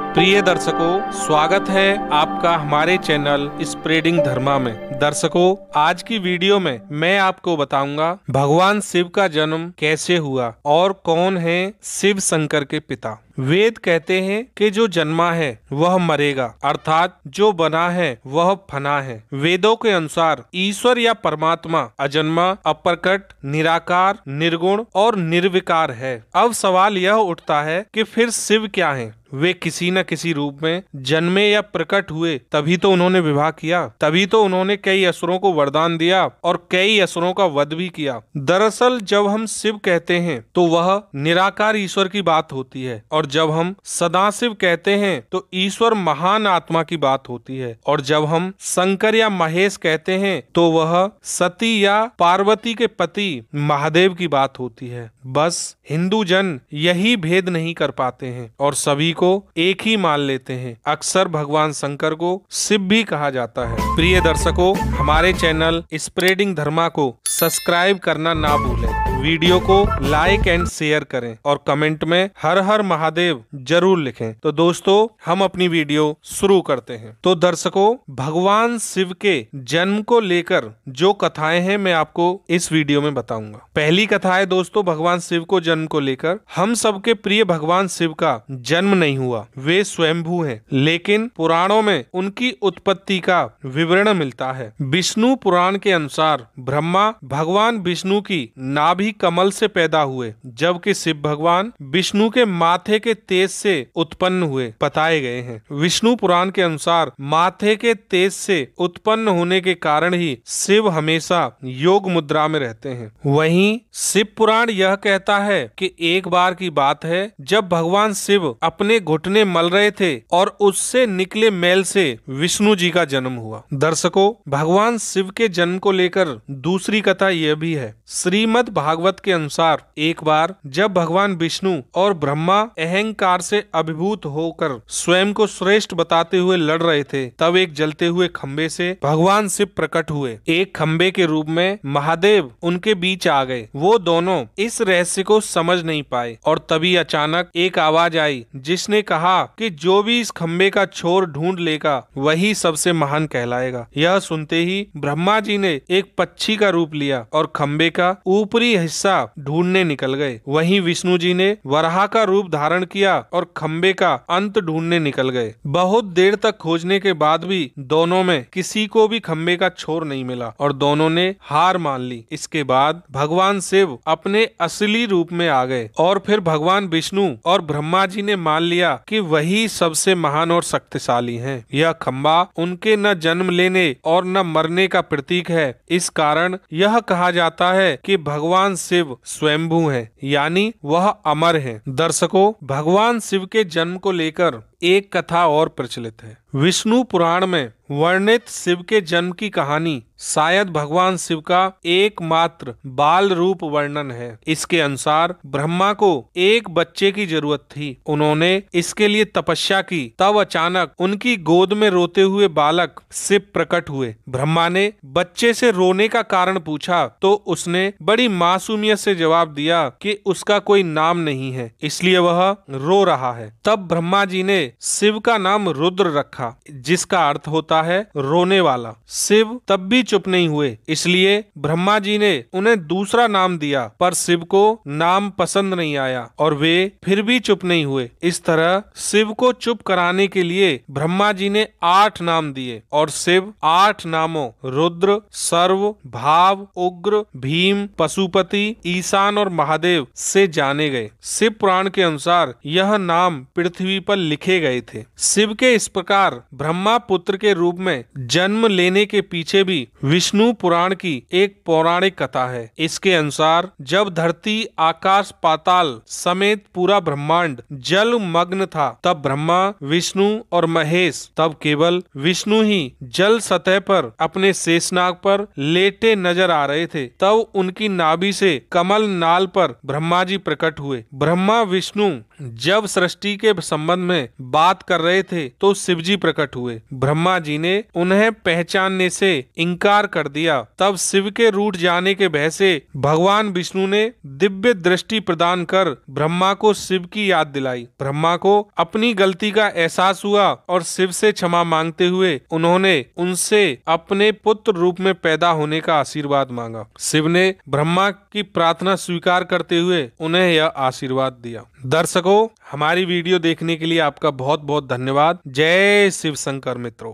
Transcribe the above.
प्रिय दर्शकों, स्वागत है आपका हमारे चैनल स्प्रेडिंग धर्मा में। दर्शकों, आज की वीडियो में मैं आपको बताऊंगा भगवान शिव का जन्म कैसे हुआ और कौन है शिव शंकर के पिता। वेद कहते हैं कि जो जन्मा है वह मरेगा, अर्थात जो बना है वह फना है। वेदों के अनुसार ईश्वर या परमात्मा अजन्मा, अप्रकट, निराकार, निर्गुण और निर्विकार है। अब सवाल यह उठता है कि फिर शिव क्या है? वे किसी न किसी रूप में जन्मे या प्रकट हुए, तभी तो उन्होंने विवाह किया, तभी तो उन्होंने कई असुरों को वरदान दिया और कई असुरों का वध भी किया। दरअसल जब हम शिव कहते हैं तो वह निराकार ईश्वर की बात होती है, और जब हम सदाशिव कहते हैं तो ईश्वर महान आत्मा की बात होती है, और जब हम शंकर या महेश कहते हैं तो वह सती या पार्वती के पति महादेव की बात होती है। बस हिंदू जन यही भेद नहीं कर पाते हैं और सभी को एक ही मान लेते हैं। अक्सर भगवान शंकर को शिव भी कहा जाता है। प्रिय दर्शकों, हमारे चैनल स्प्रेडिंग धर्मा को सब्सक्राइब करना ना भूलें, वीडियो को लाइक एंड शेयर करें और कमेंट में हर हर महादेव जरूर लिखें। तो दोस्तों, हम अपनी वीडियो शुरू करते हैं। तो दर्शकों, भगवान शिव के जन्म को लेकर जो कथाएं हैं मैं आपको इस वीडियो में बताऊंगा। पहली कथा है दोस्तों भगवान शिव को जन्म को लेकर। हम सबके प्रिय भगवान शिव का जन्म नहीं हुआ, वे स्वयंभू हैं, लेकिन पुराणों में उनकी उत्पत्ति का विवरण मिलता है। विष्णु पुराण के अनुसार ब्रह्मा भगवान विष्णु की नाभि कमल से पैदा हुए, जबकि शिव भगवान विष्णु के माथे के तेज से उत्पन्न हुए बताए गए हैं। विष्णु पुराण के अनुसार माथे के तेज से उत्पन्न होने के कारण ही शिव हमेशा योग मुद्रा में रहते हैं। वहीं शिव पुराण यह कहता है कि एक बार की बात है जब भगवान शिव अपने घुटने मल रहे थे और उससे निकले मैल से विष्णु जी का जन्म हुआ। दर्शकों, भगवान शिव के जन्म को लेकर दूसरी कथा यह भी है। श्रीमद् भागवत के अनुसार एक बार जब भगवान विष्णु और ब्रह्मा अहंकार से अभिभूत होकर स्वयं को श्रेष्ठ बताते हुए लड़ रहे थे, तब एक जलते हुए खंबे से भगवान शिव प्रकट हुए। एक खंबे के रूप में महादेव उनके बीच आ गए। वो दोनों इस रहस्य को समझ नहीं पाए और तभी अचानक एक आवाज आई जिसने कहा कि जो भी इस खंबे का छोर ढूंढ लेगा वही सबसे महान कहलाएगा। यह सुनते ही ब्रह्मा जी ने एक पक्षी का रूप लिया और खंबे का ऊपरी हिस्सा ढूंढने निकल गए। वहीं विष्णु जी ने वराह का रूप धारण किया और खंबे का अंत ढूंढने निकल गए। बहुत देर तक खोजने के बाद भी दोनों में किसी को भी खंबे का छोर नहीं मिला और दोनों ने हार मान ली। इसके बाद भगवान शिव अपने असली रूप में आ गए और फिर भगवान विष्णु और ब्रह्मा जी ने मान लिया कि वही सबसे महान और शक्तिशाली हैं। यह खंबा उनके न जन्म लेने और न मरने का प्रतीक है। इस कारण यह कहा जाता है कि भगवान शिव स्वयंभू हैं, यानी वह अमर हैं। दर्शकों, भगवान शिव के जन्म को लेकर एक कथा और प्रचलित है। विष्णु पुराण में वर्णित शिव के जन्म की कहानी शायद भगवान शिव का एकमात्र बाल रूप वर्णन है। इसके अनुसार ब्रह्मा को एक बच्चे की जरूरत थी। उन्होंने इसके लिए तपस्या की, तब अचानक उनकी गोद में रोते हुए बालक शिव प्रकट हुए। ब्रह्मा ने बच्चे से रोने का कारण पूछा तो उसने बड़ी मासूमियत से जवाब दिया कि उसका कोई नाम नहीं है, इसलिए वह रो रहा है। तब ब्रह्मा जी ने शिव का नाम रुद्र रखा, जिसका अर्थ होता है रोने वाला। शिव तब भी चुप नहीं हुए, इसलिए ब्रह्मा जी ने उन्हें दूसरा नाम दिया, पर शिव को नाम पसंद नहीं आया और वे फिर भी चुप नहीं हुए। इस तरह शिव को चुप कराने के लिए ब्रह्मा जी ने 8 नाम दिए और शिव 8 नामों रुद्र, सर्व, भाव, उग्र, भीम, पशुपति, ईशान और महादेव से जाने गए। शिव पुराण के अनुसार यह नाम पृथ्वी पर लिखे गए थे। शिव के इस प्रकार ब्रह्मा पुत्र के रूप में जन्म लेने के पीछे भी विष्णु पुराण की एक पौराणिक कथा है। इसके अनुसार जब धरती, आकाश, पाताल समेत पूरा ब्रह्मांड जल मग्न था, तब ब्रह्मा, विष्णु और महेश, तब केवल विष्णु ही जल सतह पर अपने शेषनाग पर लेटे नजर आ रहे थे। तब उनकी नाभि से कमल नाल पर ब्रह्मा जी प्रकट हुए। ब्रह्मा विष्णु जब सृष्टि के संबंध में बात कर रहे थे तो शिव जी प्रकट हुए। ब्रह्मा जी ने उन्हें पहचानने से इनकार कर दिया। तब शिव के रूठ जाने के भय से भगवान विष्णु ने दिव्य दृष्टि प्रदान कर ब्रह्मा को शिव की याद दिलाई। ब्रह्मा को अपनी गलती का एहसास हुआ और शिव से क्षमा मांगते हुए उन्होंने उनसे अपने पुत्र रूप में पैदा होने का आशीर्वाद मांगा। शिव ने ब्रह्मा की प्रार्थना स्वीकार करते हुए उन्हें यह आशीर्वाद दिया। दर्शकों, हमारी वीडियो देखने के लिए आपका बहुत बहुत धन्यवाद। जय शिव शंकर मित्रों।